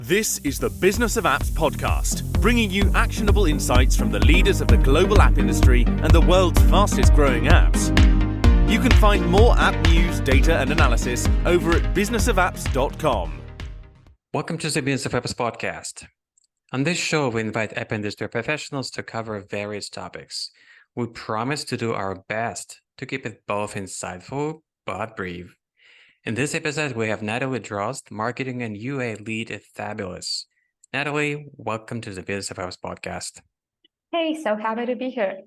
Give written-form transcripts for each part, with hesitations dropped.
This is the Business of Apps podcast, bringing you actionable insights from the leaders of the global app industry and the world's fastest growing apps. You can find more app news, data and analysis over at businessofapps.com. Welcome to the Business of Apps podcast. On this show, we invite app industry professionals to cover various topics. We promise to do our best to keep it both insightful but brief. In this episode, we have Natalie Drozd, Marketing and UA Lead at Fabulous. Natalie, welcome to the Business of Apps podcast. Hey, so happy to be here.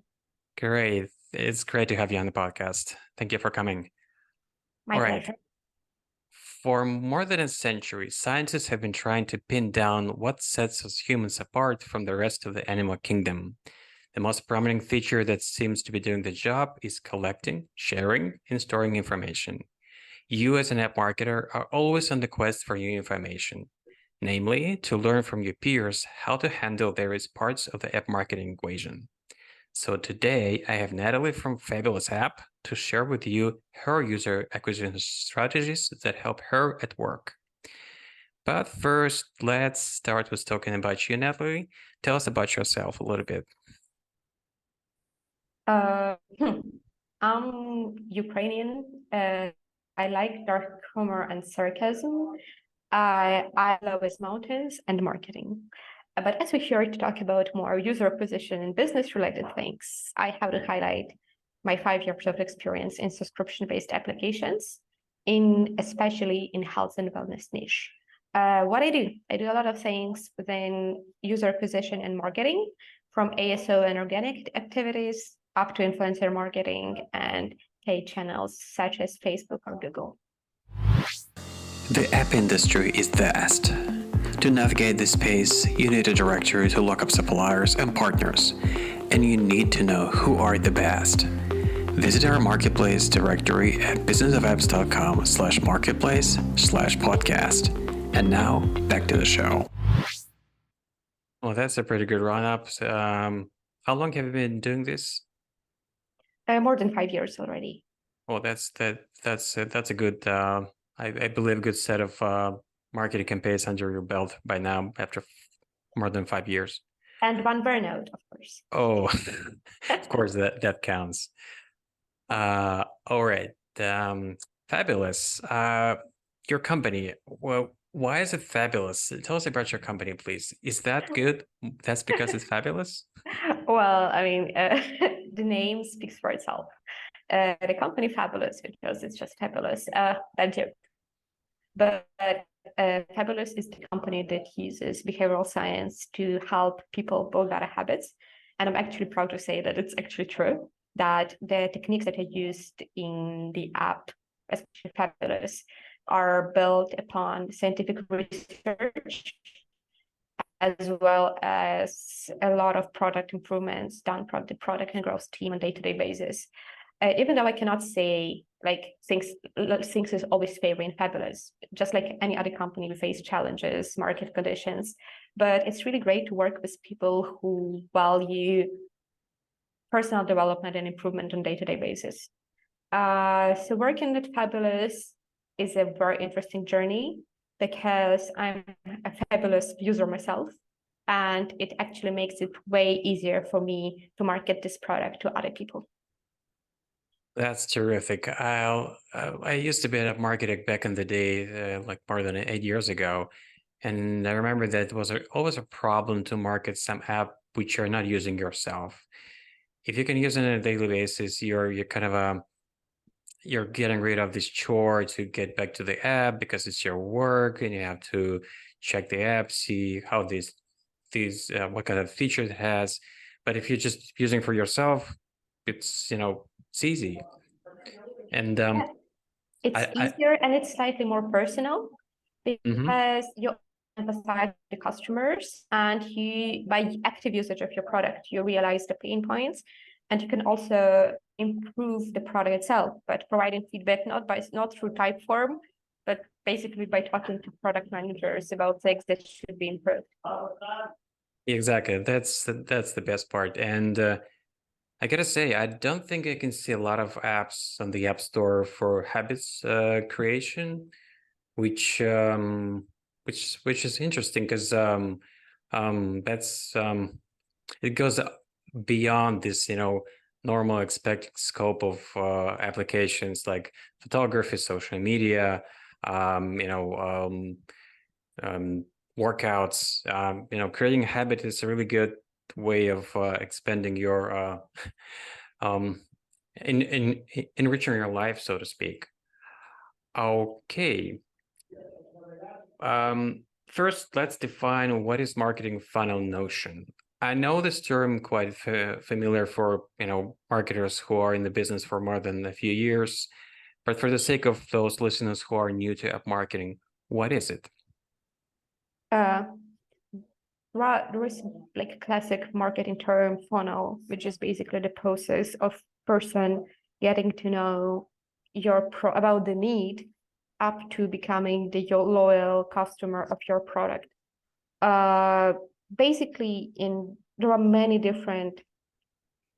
Great. It's great to have you on the podcast. Thank you for coming. My pleasure. For more than a century, scientists have been trying to pin down what sets us humans apart from the rest of the animal kingdom. The most prominent feature that seems to be doing the job is collecting, sharing, and storing information. You as an app marketer are always on the quest for new information, namely to learn from your peers how to handle various parts of the app marketing equation. So today I have Natalie from Fabulous App to share with you her user acquisition strategies that help her at work. But first, let's start with talking about you, Natalie. Tell us about yourself a little bit. I'm Ukrainian. I like dark humor and sarcasm. I love mountains and marketing. But as we're here to talk about more user acquisition and business-related things, I have to highlight my 5 years of experience in subscription-based applications, especially in health and wellness niche. What I do a lot of things within user acquisition and marketing, from ASO and organic activities up to influencer marketing and paid channels such as Facebook or Google. The app industry is vast. To navigate this space, you need a directory to look up suppliers and partners, and you need to know who are the best. Visit our marketplace directory at businessofapps.com/marketplace/podcast. And now, back to the show. Well, that's a pretty good run-up. How long have you been doing this? More than 5 years already. Well, that's a good, I believe, good set of marketing campaigns under your belt by now after more than 5 years. And one burnout, of course. Oh, of course, that counts. All right. Fabulous. Your company, well, why is it fabulous? Tell us about your company, please. Is that good? That's because it's fabulous? Well, I mean, the name speaks for itself. The company Fabulous because it's just fabulous. That joke. But Fabulous is the company that uses behavioral science to help people build better habits. And I'm actually proud to say that it's actually true, that the techniques that are used in the app, especially Fabulous, are built upon scientific research, as well as a lot of product improvements done from the product and growth team on a day-to-day basis. Even though I cannot say things is always favoring Fabulous, just like any other company, we face challenges, market conditions, but it's really great to work with people who value personal development and improvement on a day-to-day basis. So working at Fabulous is a very interesting journey because I'm a Fabulous user myself, and it actually makes it way easier for me to market this product to other people. That's terrific. I used to be a marketing back in the day, like more than 8 years ago. And I remember that it was always a problem to market some app which you're not using yourself. If you can use it on a daily basis, you're kind of you're getting rid of this chore to get back to the app because it's your work and you have to check the app, see how these what kind of features it has. But if you're just using for yourself, it's it's easy. And it's easier and it's slightly more personal because you emphasize the customers, and you, by active usage of your product, you realize the pain points, and you can also improve the product itself, but providing feedback not through type form, but basically by talking to product managers about things that should be improved. Exactly, that's the best part. And I gotta say, I don't think I can see a lot of apps on the App Store for habits creation, which which is interesting because that's it goes beyond this, normal expected scope of applications like photography, social media, um, you know, um, workouts. Creating a habit is a really good way of expanding your um, enriching your life, so to speak. Okay. First, let's define what is marketing funnel notion. I know this term quite familiar for marketers who are in the business for more than a few years, but for the sake of those listeners who are new to app marketing, what is it? There is like a classic marketing term, funnel, which is basically the process of person getting to know about the need up to becoming the loyal customer of your product. Basically, there are many different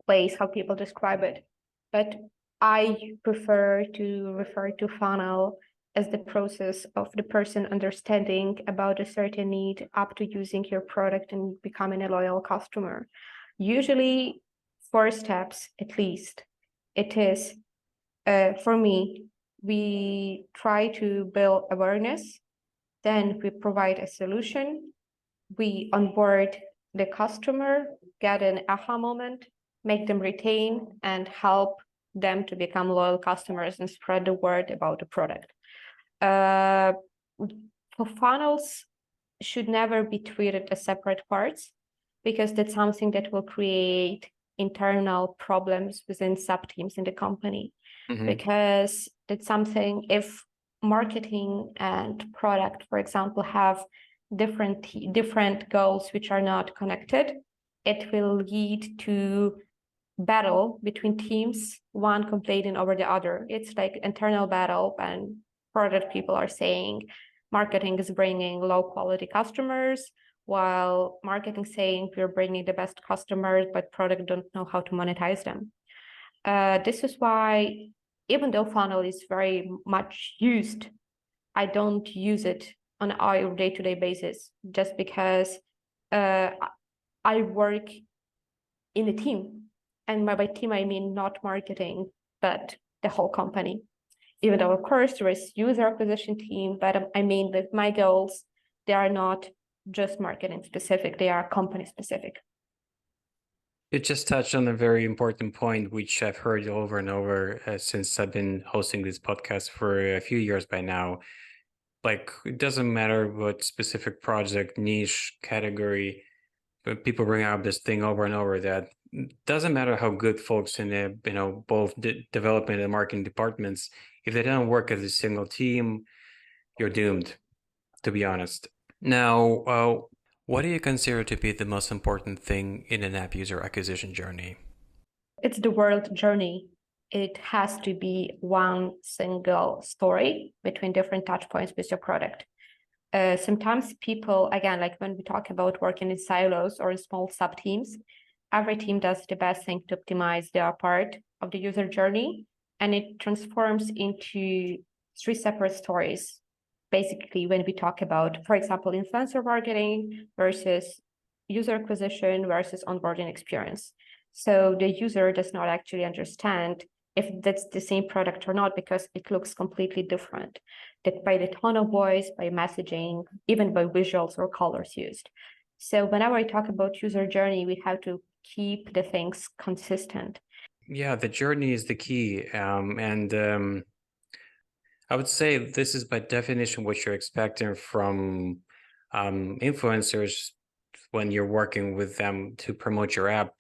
ways how people describe it, but I prefer to refer to funnel as the process of the person understanding about a certain need up to using your product and becoming a loyal customer. Usually, 4 steps at least. It is, for me, we try to build awareness, then we provide a solution, we onboard the customer, get an aha moment, make them retain, and help them to become loyal customers and spread the word about the product. For funnels should never be treated as separate parts, because that's something that will create internal problems within sub-teams in the company. Because that's something, if marketing and product, for example, have different goals which are not connected, it will lead to battle between teams, one complaining over the other. It's like internal battle, and product people are saying marketing is bringing low quality customers, while marketing saying we're bringing the best customers, but product don't know how to monetize them. This is why, even though funnel is very much used, I don't use it on a day-to-day basis, just because I work in a team. And by team, I mean not marketing, but the whole company. Even though, of course, there is user acquisition team, but I mean that my goals, they are not just marketing specific, they are company specific. You just touched on a very important point, which I've heard over and over since I've been hosting this podcast for a few years by now. Like, it doesn't matter what specific project, niche, category, but people bring up this thing over and over that doesn't matter how good folks in the, both development and marketing departments, if they don't work as a single team, you're doomed, to be honest. Now, what do you consider to be the most important thing in an app user acquisition journey? It's the word journey. It has to be one single story between different touch points with your product. Sometimes people, again, like when we talk about working in silos or in small sub teams, every team does the best thing to optimize their part of the user journey, and it transforms into 3 separate stories. Basically, when we talk about, for example, influencer marketing versus user acquisition versus onboarding experience. So the user does not actually understand if that's the same product or not, because it looks completely different, that by the tone of voice, by messaging, even by visuals or colors used. So whenever I talk about user journey, we have to keep the things consistent. Yeah, the journey is the key. And I would say this is by definition what you're expecting from influencers when you're working with them to promote your app.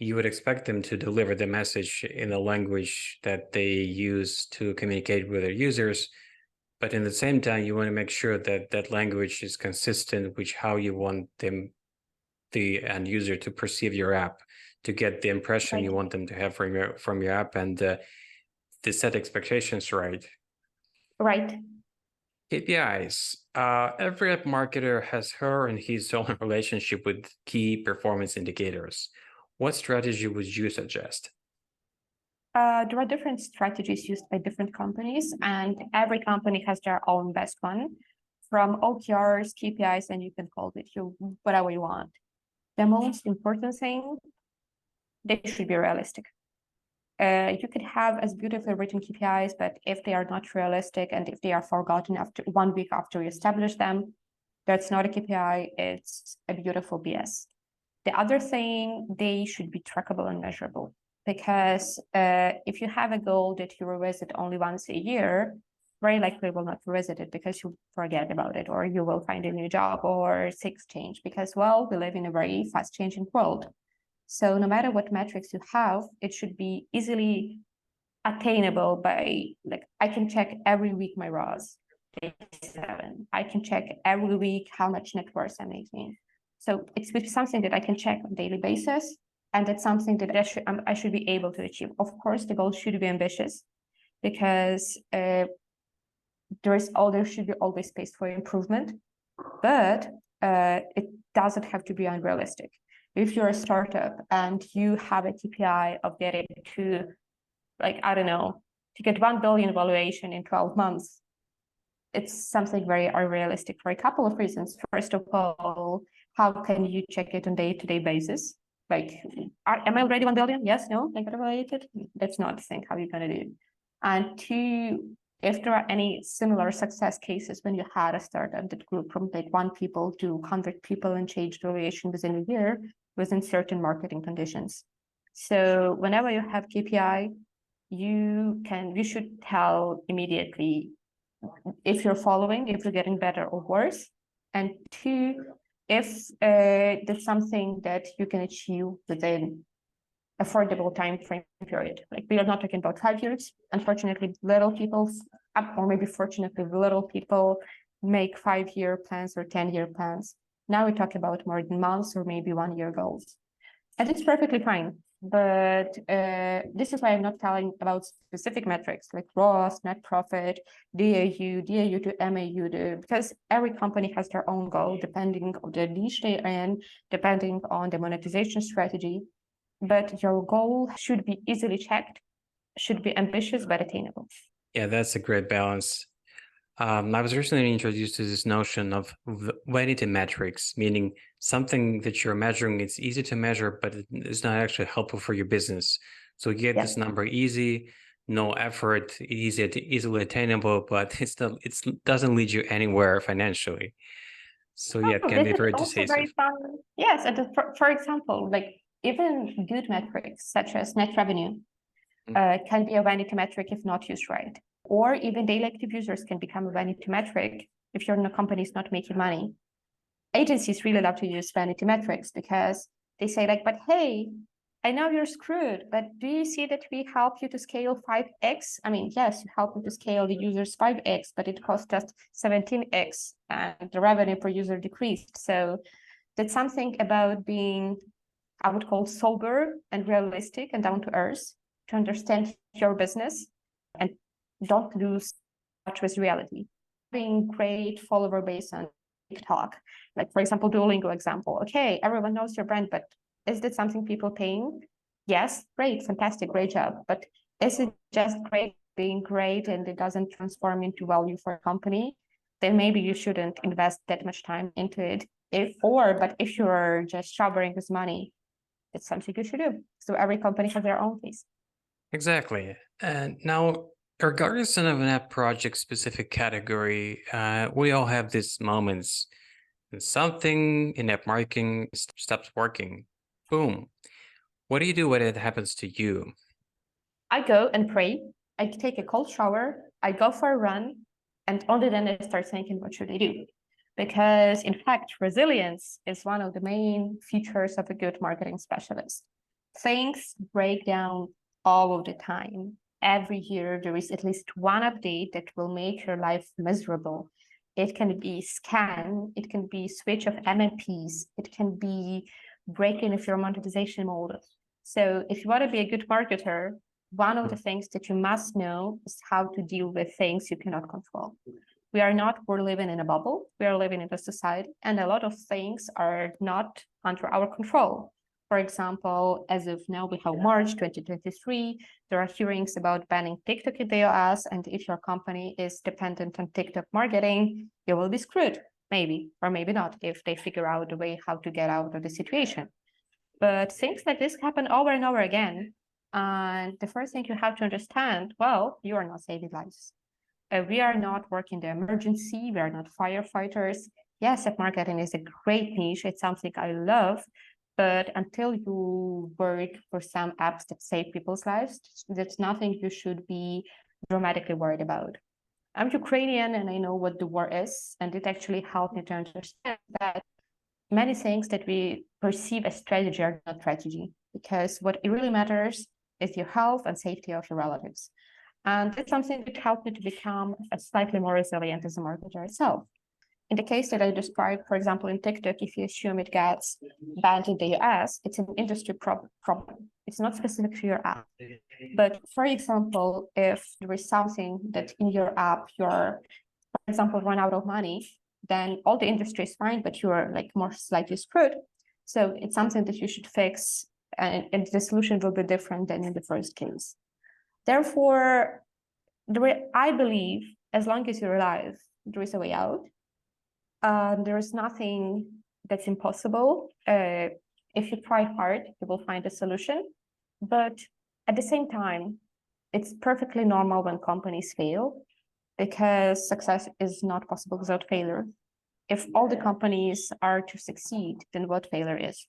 You would expect them to deliver the message in a language that they use to communicate with their users. But in the same time, you want to make sure that that language is consistent with how you want them, the end user, to perceive your app, to get the impression you want them to have from your app, and to set expectations right. Right. KPIs. Every app marketer has her and his own relationship with key performance indicators. What strategy would you suggest? There are different strategies used by different companies, and every company has their own best one. from OKRs, KPIs, and you can call it whatever you want. The most important thing, they should be realistic. You could have as beautifully written KPIs, but if they are not realistic and if they are forgotten after 1 week after you establish them, that's not a KPI, it's a beautiful BS. The other thing, they should be trackable and measurable, because if you have a goal that you revisit only once a year, very likely you will not revisit it because you forget about it, or you will find a new job, or things change, because, well, we live in a very fast changing world. So no matter what metrics you have, it should be easily attainable by, like, I can check every week my ROAS, day 7. I can check every week how much net worth I'm making. So it's something that I can check on a daily basis, and that's something that I should be able to achieve. Of course, the goal should be ambitious, because there should be always space for improvement, but it doesn't have to be unrealistic. If you're a startup and you have a KPI of getting to, like, I don't know, to get 1 billion valuation in 12 months, it's something very unrealistic for a couple of reasons. First of all, how can you check it on day-to-day basis? Like, am I already 1 billion? Yes, no, I got evaluated. That's not the thing how you're going to do. And two, if there are any similar success cases when you had a startup that grew from like 1 people to 100 people and changed valuation within a year within certain marketing conditions. So whenever you have KPI, you should tell immediately if you're following, if you're getting better or worse. And two, if there's something that you can achieve within affordable time frame period. Like, we are not talking about 5 years. Unfortunately, little people, or maybe fortunately, little people make 5-year plans or 10-year plans. Now we talk about more than months or maybe 1-year goals. And it's perfectly fine. But this is why I'm not telling about specific metrics like ROAS, net profit, DAU to MAU, because every company has their own goal depending on the niche they're in, depending on the monetization strategy. But your goal should be easily checked, should be ambitious but attainable. Yeah, that's a great balance. I was recently introduced to this notion of vanity metrics, meaning something that you're measuring, it's easy to measure, but it's not actually helpful for your business. So you get this number easy, no effort, easily attainable, but it doesn't lead you anywhere financially. So yeah, it can be very decisive. Yes, and for example, like even good metrics such as net revenue can be a vanity metric if not used right. Or even daily active users can become a vanity metric if your company is not making money. Agencies really love to use vanity metrics because they say, like, but hey, I know you're screwed, but do you see that we help you to scale 5x? I mean, yes, you help me to scale the users 5x, but it cost us 17x and the revenue per user decreased. So that's something about being, I would call, sober and realistic and down to earth to understand your business and don't lose touch with reality. Being great follower base on TikTok, like for example, Duolingo example. Okay, everyone knows your brand, but is that something people paying? Yes, great, fantastic, great job. But is it just great being great and it doesn't transform into value for a company? Then maybe you shouldn't invest that much time into it. But if you're just showering with money, it's something you should do. So every company has their own case. Exactly. And now, regardless of an app project specific category, we all have these moments and something in app marketing stops working. Boom. What do you do when it happens to you? I go and pray. I take a cold shower. I go for a run. And only then I start thinking, what should I do? Because in fact, resilience is one of the main features of a good marketing specialist. Things break down all of the time. Every year, there is at least one update that will make your life miserable. It can be scan, it can be switch of MMPs, it can be breaking of your monetization model. So if you want to be a good marketer, one of the things that you must know is how to deal with things you cannot control. We're living in a bubble, we are living in a society, and a lot of things are not under our control. For example, as of now, we have March 2023, there are hearings about banning TikTok in the US, and if your company is dependent on TikTok marketing, you will be screwed, maybe, or maybe not, if they figure out a way how to get out of the situation. But things like this happen over and over again. And the first thing you have to understand, well, you are not saving lives. We are not working the emergency. We are not firefighters. Yes, app marketing is a great niche. It's something I love. But until you work for some apps that save people's lives, that's nothing you should be dramatically worried about. I'm Ukrainian and I know what the war is. And it actually helped me to understand that many things that we perceive as strategy are not strategy, because what really matters is your health and safety of your relatives. And it's something that helped me to become slightly more resilient as a marketer itself. In the case that I described, for example, in TikTok, if you assume it gets banned in the US, it's an industry problem. It's not specific to your app. But for example, if there is something that in your app, you're, for example, run out of money, then all the industry is fine, but you're like more slightly screwed. So it's something that you should fix, and the solution will be different than in the first case. Therefore, I believe as long as you're alive, there is a way out. There is nothing that's impossible. If you try hard, you will find a solution. But at the same time, it's perfectly normal when companies fail, because success is not possible without failure. If all the companies are to succeed, then what failure is?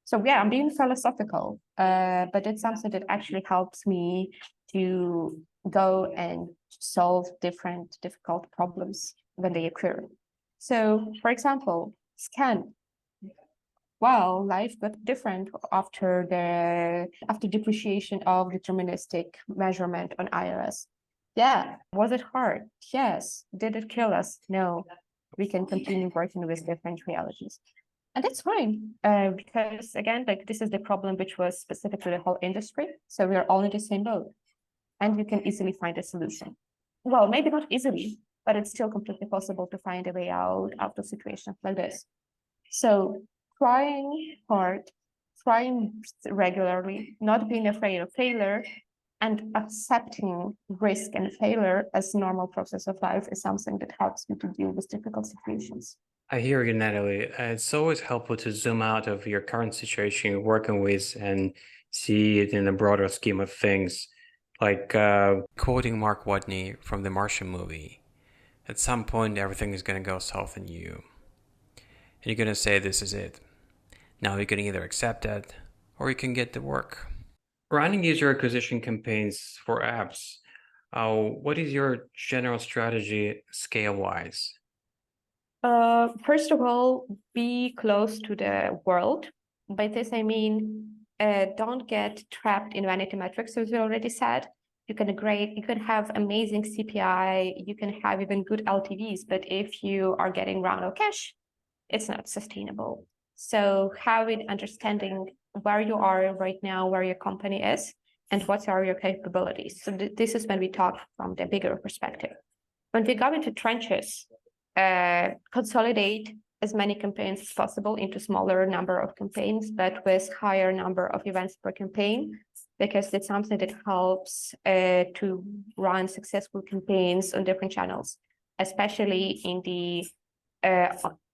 So yeah, I'm being philosophical, but it's something that actually helps me to go and solve different difficult problems when they occur. So, for example, scan. Well, life got different after depreciation of deterministic measurement on iOS. Yeah, was it hard? Yes. Did it kill us? No. We can continue working with different realities. And that's fine, because again, like this is the problem which was specific to the whole industry. So we are all in the same boat, and you can easily find a solution. Well, maybe not easily, but it's still completely possible to find a way out of situations like this. So trying hard, trying regularly, not being afraid of failure, and accepting risk and failure as a normal process of life is something that helps you to deal with difficult situations. I hear you, Natalie. It's always helpful to zoom out of your current situation you're working with and see it in a broader scheme of things. Like quoting Mark Watney from the Martian movie. At some point, everything is going to go south in you. And you're going to say, this is it. Now you can either accept that, or you can get to work. Running user acquisition campaigns for apps, what is your general strategy scale-wise? First of all, be close to the world. By this, I mean, don't get trapped in vanity metrics, as we already said. You can have amazing CPI, you can have even good LTVs, but if you are getting run of cash, it's not sustainable. So having understanding where you are right now, where your company is, and what are your capabilities. So this is when we talk from the bigger perspective. When we go into trenches, consolidate as many campaigns as possible into smaller number of campaigns, but with higher number of events per campaign, because it's something that helps to run successful campaigns on different channels, especially in the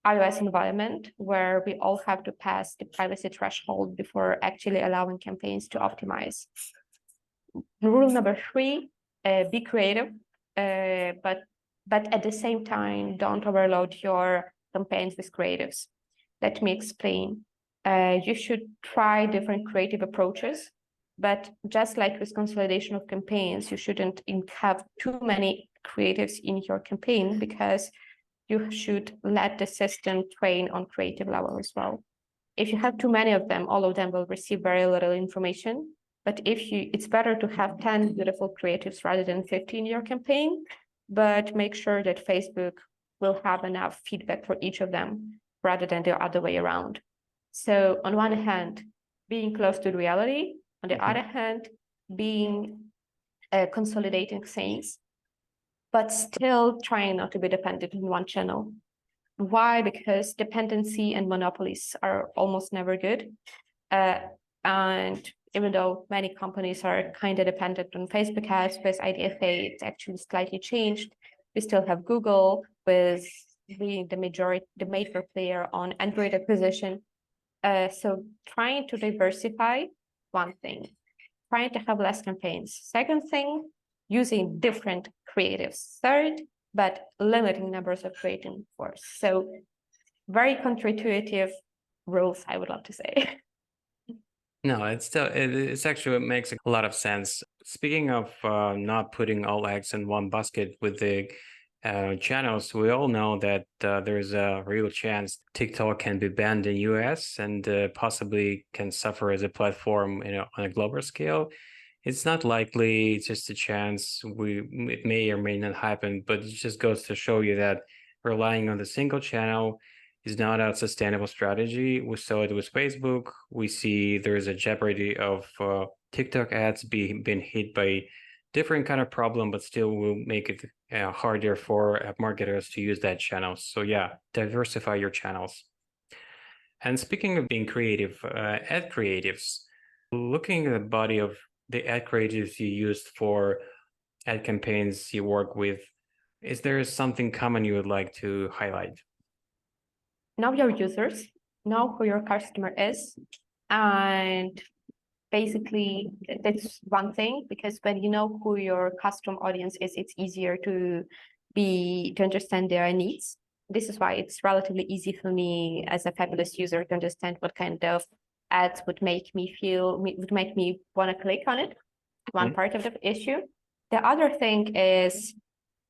iOS environment, where we all have to pass the privacy threshold before actually allowing campaigns to optimize. Rule number 3, be creative, but at the same time, don't overload your campaigns with creatives. Let me explain. You should try different creative approaches, but just like with consolidation of campaigns, you shouldn't have too many creatives in your campaign, because you should let the system train on creative level as well. If you have too many of them, all of them will receive very little information. But it's better to have 10 beautiful creatives rather than 50 in your campaign, but make sure that Facebook will have enough feedback for each of them rather than the other way around. So on one hand, being close to reality, on the other hand, being consolidating things, but still trying not to be dependent on one channel. Why? Because dependency and monopolies are almost never good. And even though many companies are kind of dependent on Facebook ads, with IDFA, it's actually slightly changed. We still have Google with being the major player on Android acquisition. So trying to diversify, one thing, trying to have less campaigns. Second thing, using different creatives. Third, but limiting numbers of creating force. So very counterintuitive rules, I would love to say. No, it's actually, it makes a lot of sense. Speaking of not putting all eggs in one basket with the channels, we all know that there's a real chance TikTok can be banned in US and possibly can suffer as a platform, on a global scale. It's not likely, it's just a chance. It may or may not happen, but it just goes to show you that relying on the single channel is not a sustainable strategy. We saw it with Facebook. We see there's a jeopardy of TikTok ads being hit by different kind of problem, but still will make it harder for marketers to use that channel. So yeah, diversify your channels. And speaking of being creative, ad creatives, looking at the body of the ad creatives you used for ad campaigns you work with, is there something common you would like to highlight? Know your users, know who your customer is, and basically that's one thing, because when you know who your custom audience is, it's easier to understand their needs. This is why it's relatively easy for me as a Fabulous user to understand what kind of ads would make me want to click on it. One part of the issue. The other thing is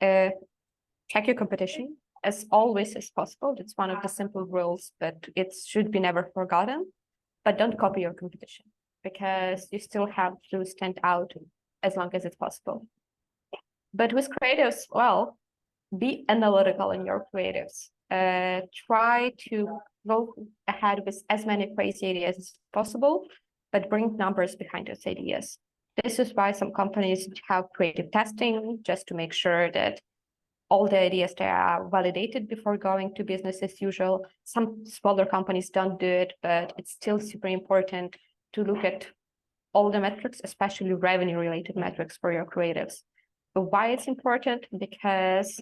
check your competition as always as possible. It's one of the simple rules, but it should be never forgotten. But don't copy your competition, because you still have to stand out as long as it's possible. But with creatives, well, be analytical in your creatives. Try to go ahead with as many crazy ideas as possible, but bring numbers behind those ideas. This is why some companies have creative testing, just to make sure that all the ideas they are validated before going to business as usual. Some smaller companies don't do it, but it's still super important to look at all the metrics, especially revenue-related metrics for your creatives. But why it's important? Because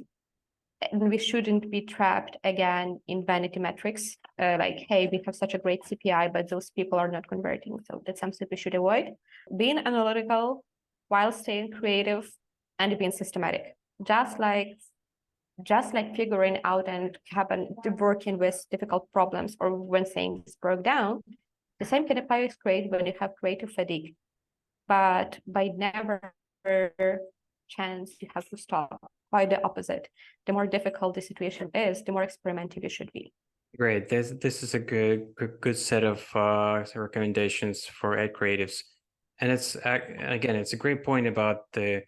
we shouldn't be trapped again in vanity metrics, like, hey, we have such a great CPI, but those people are not converting. So that's something we should avoid. Being analytical while staying creative and being systematic. Just like figuring out and working with difficult problems or when things broke down, the same can apply with creative when you have creative fatigue. But by never chance you have to stop. Quite the opposite. The more difficult the situation is, the more experimental you should be. Great. This is a good set of recommendations for ad creatives, and it's a great point about the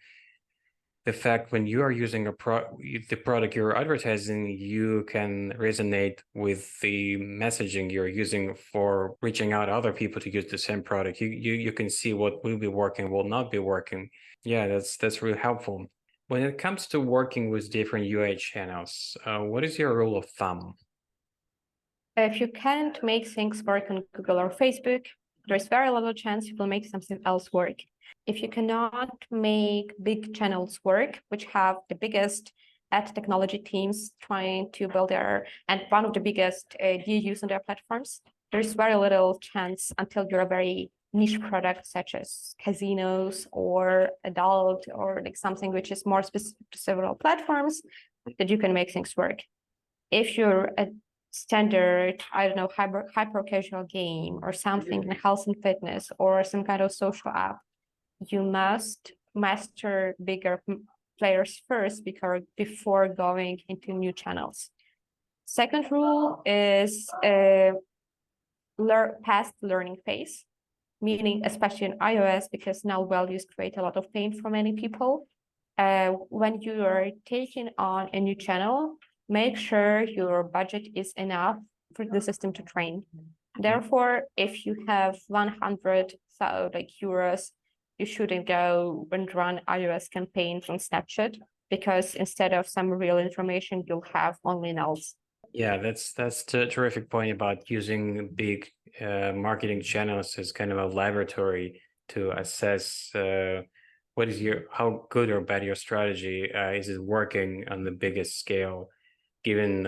fact when you are using the product you're advertising, you can resonate with the messaging you're using for reaching out other people to use the same product. You can see what will be working, will not be working. Yeah, that's really helpful. When it comes to working with different UA channels, what is your rule of thumb? If you can't make things work on Google or Facebook, there's very little chance you will make something else work. If you cannot make big channels work, which have the biggest ad technology teams trying to build and one of the biggest DAUs on their platforms, there's very little chance until you're a very niche product such as casinos or adult or like something which is more specific to several platforms that you can make things work. If you're a standard, I don't know, hyper casual game or something in health and fitness or some kind of social app, you must master bigger players first before going into new channels. Second rule is past learning phase, meaning especially in iOS, because now values create a lot of pain for many people. When you are taking on a new channel, make sure your budget is enough for the system to train. Therefore, if you have 100 euros, you shouldn't go and run iOS campaigns on Snapchat, because instead of some real information, you'll have only nulls. Yeah, that's a terrific point about using big marketing channels as kind of a laboratory to assess what is how good or bad your strategy is it working on the biggest scale, given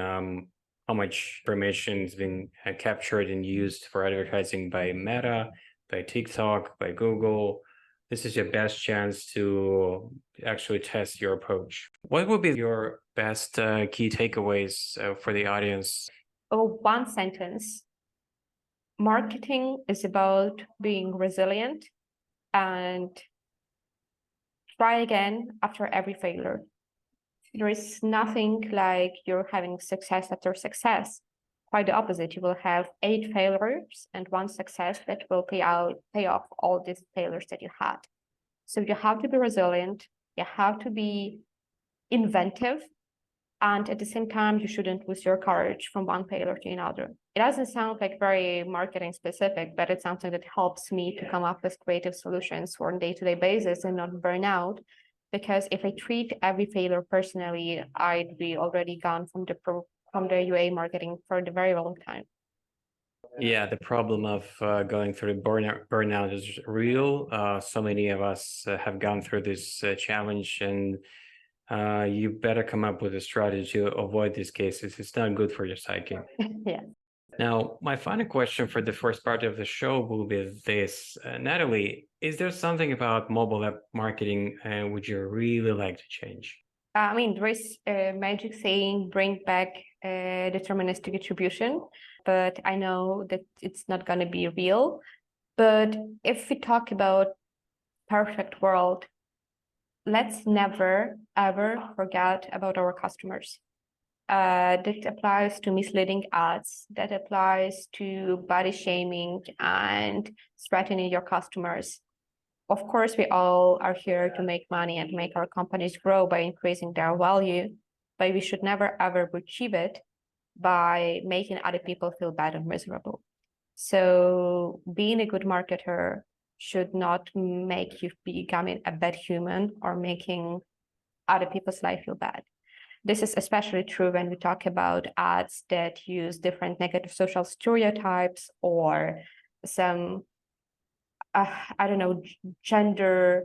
how much information is being captured and used for advertising by Meta, by TikTok, by Google. This is your best chance to actually test your approach. What would be your best key takeaways for the audience? Oh, one sentence. Marketing is about being resilient and try again after every failure. There is nothing like you're having success after success. Quite the opposite. You will have 8 failures and 1 success that will pay off all these failures that you had. So you have to be resilient. You have to be inventive. And at the same time, you shouldn't lose your courage from one failure to another. It doesn't sound like very marketing specific, but it's something that helps me to come up with creative solutions on a day-to-day basis and not burn out. Because if I treat every failure personally, I'd be already gone from the UA marketing for a very long time. Yeah, the problem of going through the burnout is real. So many of us have gone through this challenge, and you better come up with a strategy to avoid these cases. It's not good for your psyche. Yeah. Now, my final question for the first part of the show will be this. Natalie, is there something about mobile app marketing would you really like to change? I mean, there is a magic saying, bring back deterministic attribution, but I know that it's not going to be real. But if we talk about perfect world, let's never, ever forget about our customers. That applies to misleading ads, that applies to body shaming and threatening your customers. Of course, we all are here to make money and make our companies grow by increasing their value, but we should never ever achieve it by making other people feel bad and miserable. So being a good marketer should not make you becoming a bad human or making other people's life feel bad. This is especially true when we talk about ads that use different negative social stereotypes or some, I don't know, gender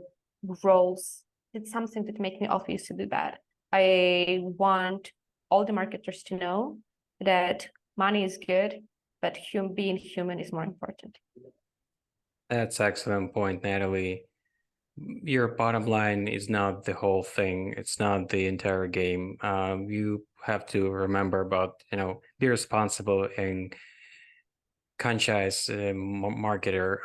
roles. It's something that makes me obviously bad. I want all the marketers to know that money is good, but being human is more important. That's an excellent point, Natalie. Your bottom line is not the whole thing. It's not the entire game. You have to remember about, be responsible and conscious marketer.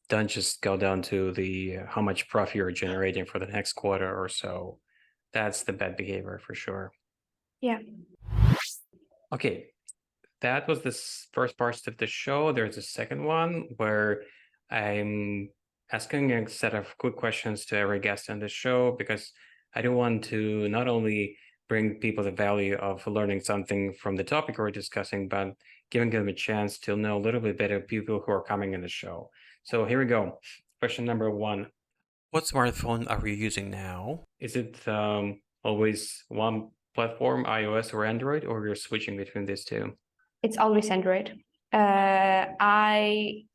Don't just go down to the how much profit you're generating for the next quarter or so. That's the bad behavior for sure. Yeah. Okay, that was the first part of the show. There's a second one where I'm asking a set of quick questions to every guest on the show, because I do want to not only bring people the value of learning something from the topic we're discussing, but giving them a chance to know a little bit better people who are coming in the show. So here we go. Question number 1. What smartphone are you using now? Is it always one platform, iOS or Android, or you're switching between these two? It's always Android. I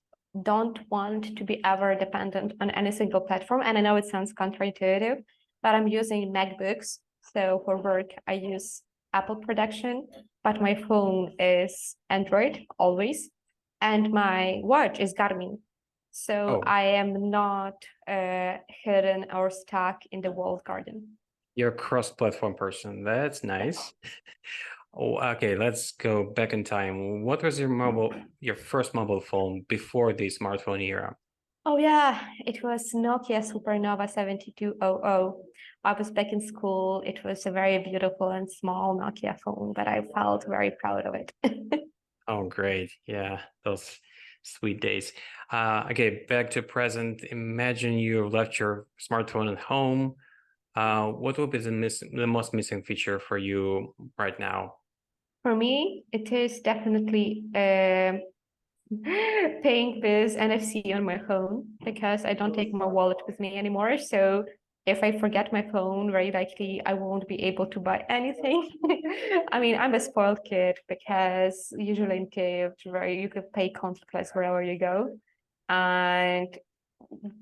don't want to be ever dependent on any single platform. And I know it sounds counterintuitive, but I'm using MacBooks. So for work, I use Apple production, but my phone is Android always. And my watch is Garmin. So I am not hidden or stuck in the walled garden. You're a cross-platform person. That's nice. Oh, okay, let's go back in time. What was your first mobile phone before the smartphone era? Oh yeah, it was Nokia Supernova 7200. I was back in school. It was a very beautiful and small Nokia phone, but I felt very proud of it. Oh, great. Yeah, those sweet days. Okay, back to present. Imagine you left your smartphone at home. What would be the most missing feature for you right now? For me, it is definitely paying with NFC on my phone, because I don't take my wallet with me anymore. So if I forget my phone, very likely I won't be able to buy anything. I mean, I'm a spoiled kid because usually in Kyiv, where you could pay contactless wherever you go. And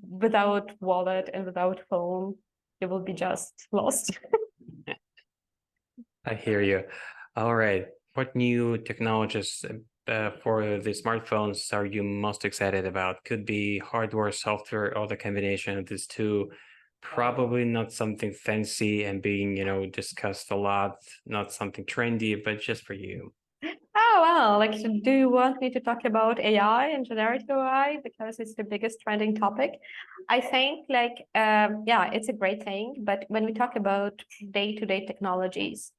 without wallet and without phone, you will be just lost. I hear you. All right. What new technologies for the smartphones are you most excited about? Could be hardware, software, or the combination of these two. Probably not something fancy and being, discussed a lot, not something trendy, but just for you. Oh, well, like, do you want me to talk about AI and generative AI because it's the biggest trending topic? I think, yeah, it's a great thing. But when we talk about day-to-day technologies,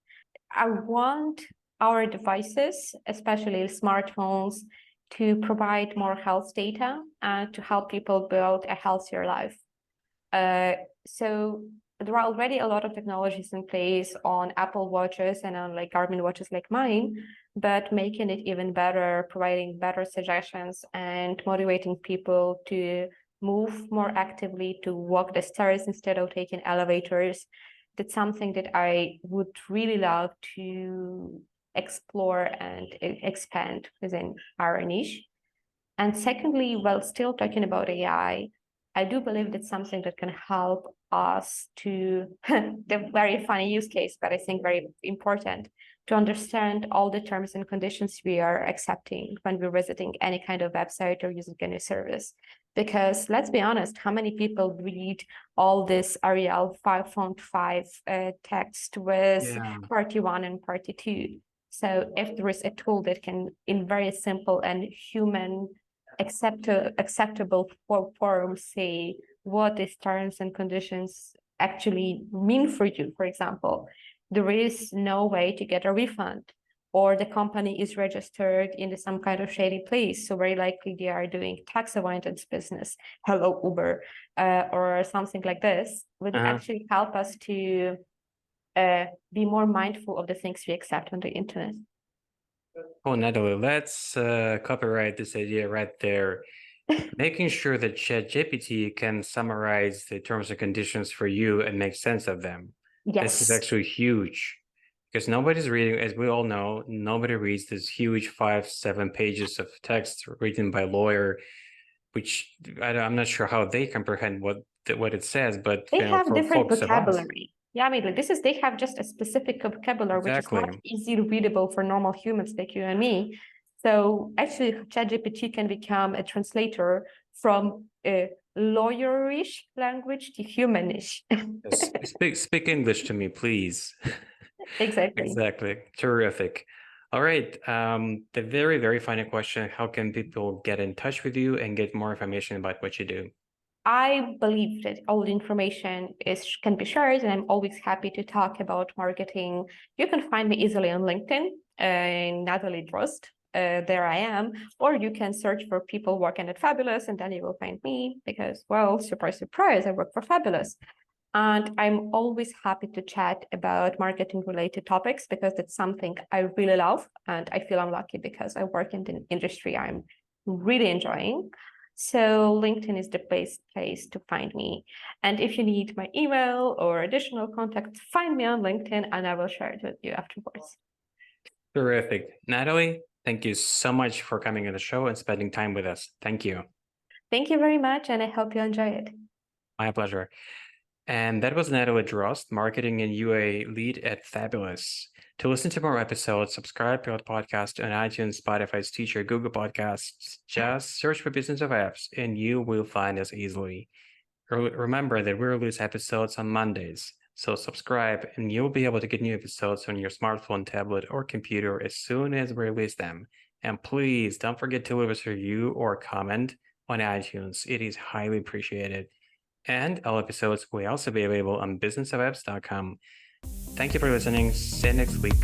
I want our devices, especially smartphones, to provide more health data and to help people build a healthier life. So there are already a lot of technologies in place on Apple Watches and on like Garmin watches like mine, but making it even better, providing better suggestions and motivating people to move more actively, to walk the stairs instead of taking elevators. That's something that I would really love to explore and expand within our niche. And secondly, while still talking about AI, I do believe that's something that can help us to, the very funny use case, but I think very important, to understand all the terms and conditions we are accepting when we're visiting any kind of website or using any service. Because let's be honest, how many people read all this Arial 5 font 5 text with party 1 and party 2? So if there is a tool that can, in very simple and human acceptable form, say what these terms and conditions actually mean for you, for example, there is no way to get a refund, or the company is registered in some kind of shady place, so very likely they are doing tax avoidance business, hello Uber, or something like this, would actually help us to be more mindful of the things we accept on the internet. Oh, Natalie, let's copyright this idea right there. Making sure that ChatGPT can summarize the terms and conditions for you and make sense of them. Yes. This is actually huge because nobody's reading, as we all know, nobody reads this huge 5-7 pages of text written by a lawyer, which I'm not sure how they comprehend what it says, but they have for different folks vocabulary. Yeah, I mean, like they have just a specific vocabulary, exactly. which is not easily readable for normal humans like you and me. So actually, ChatGPT can become a translator from a lawyerish language to humanish. Speak English to me, please. Exactly. Exactly. Terrific. All right. The very, very final question: how can people get in touch with you and get more information about what you do? I believe that all the information can be shared, and I'm always happy to talk about marketing. You can find me easily on LinkedIn, Natalie Drozd. There I am, or you can search for people working at Fabulous, and then you will find me because, well, surprise, surprise, I work for Fabulous. And I'm always happy to chat about marketing related topics because that's something I really love. And I feel I'm lucky because I work in the industry I'm really enjoying. So LinkedIn is the best place to find me. And if you need my email or additional contacts, find me on LinkedIn and I will share it with you afterwards. Terrific. Natalie, thank you so much for coming on the show and spending time with us. Thank you. Thank you very much, and I hope you enjoy it. My pleasure. And that was Natalie Drozd, Marketing and UA Lead at Fabulous. To listen to more episodes, subscribe to our podcast on iTunes, Spotify, Stitcher, Google Podcasts. Just search for Business of Apps and you will find us easily. Remember that we release episodes on Mondays, so subscribe and you'll be able to get new episodes on your smartphone, tablet, or computer as soon as we release them. And please don't forget to leave us a review or comment on iTunes. It is highly appreciated. And all episodes will also be available on businessofapps.com. Thank you for listening. See you next week.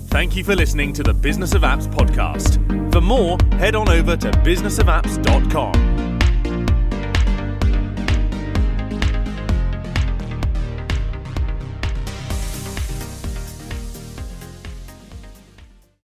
Thank you for listening to the Business of Apps podcast. For more, head on over to businessofapps.com.